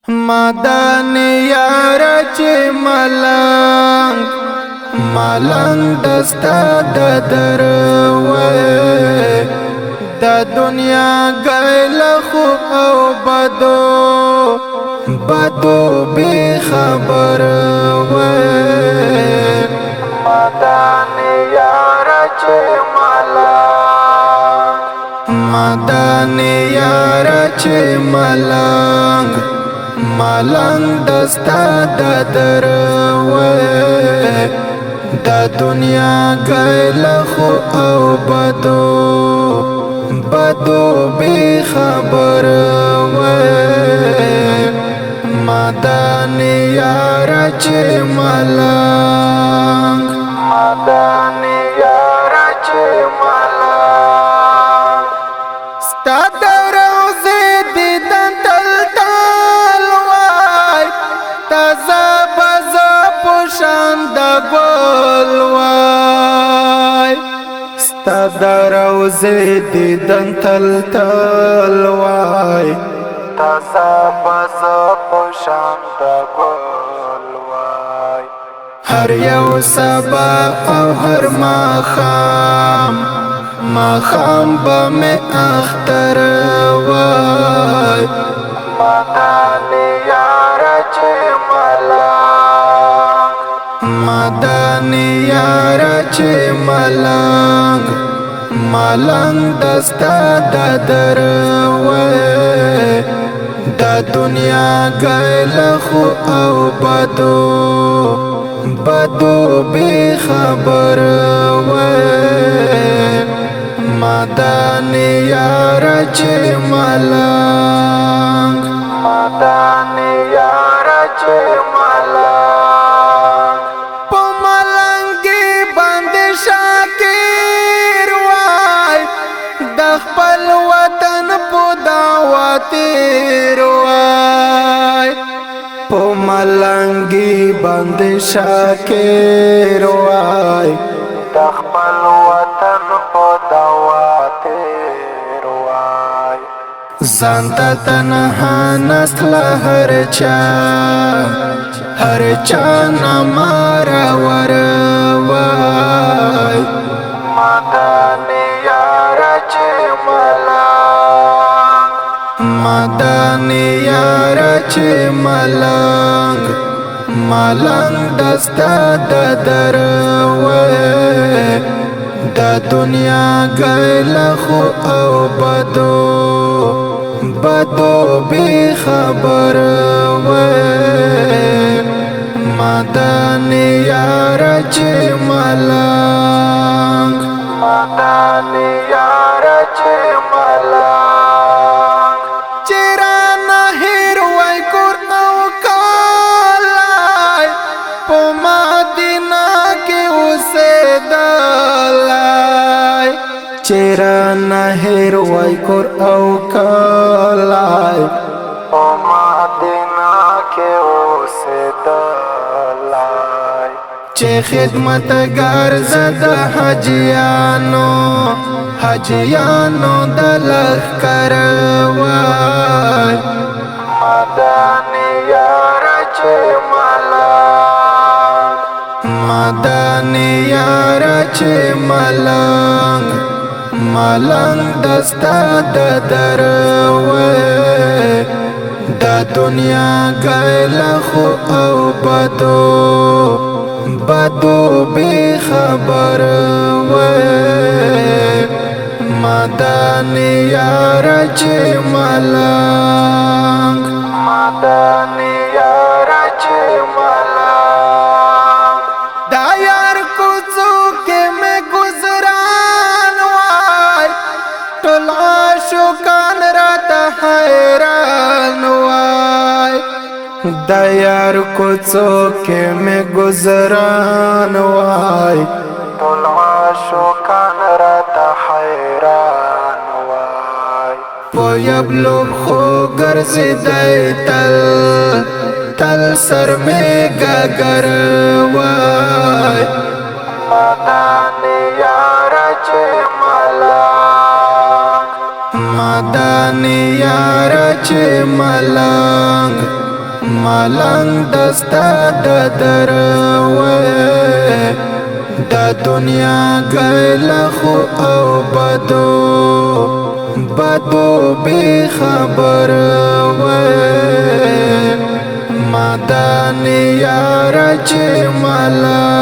مدان یار چې ملنګ دستا د دروي د دنیا غیل خو او بدو به خبر وای مدان یار چې مدان یار چې ملنګ دستا د دروي د دنیا غیل خو او بدو به خبر وای مدان یار چې مدان یار چې ستا دروزه دیدن تل وای تازه بزا پوشان د ګل وای ستا دروزه دیدن تل وای تازه بزا پوشان د ګل وای هر یو سبا او هر ماخام با میں اختر وای مدان یار چې مدان یار چې ملنګ دستا د دروي د دنیا غیل خو او بدو به خبر وای مدان یار چې مدان یار چې په ملنګي باندې شاکر وای د خپل وطن په دعوت وای په ملنګي باندې شاکر وای د خپل وطن په دعوت وای زانتا تنها نسل هر چا نمارا ور وای مدان یار چې مدان یار چې ملنګ دستا د دروي د دنیا غیل خو او بدو به خبر وای مدان یار چې مدان یار چې چیرانه هیر وای کور او کالای په مدینه کې اوسېدلای چیرانه هیر وای کور او کالای په مدینه کې اوسېدلای چې خدمتګار زد حجیانو د لښکر وای مدان یار چې مدان یار چې ملنګ دستا د دروي د دنیا غیل خو او بدو به خبر وای مدان یار چې مدان یار چې دا یار کوڅو کې مې گزران وای ټول عاشقان راته حیران وای دا یار کوڅو کې مې گزران وای ټول عاشقان راته حیران وای په یبلو خو ګرځیدای تل سر میں گگر وای مدان یار چې مدان یار چې ملنګ دستا ددر وې دا دنیا گیل خو او بدو بی خبر وې مدانی یار چې ملنګ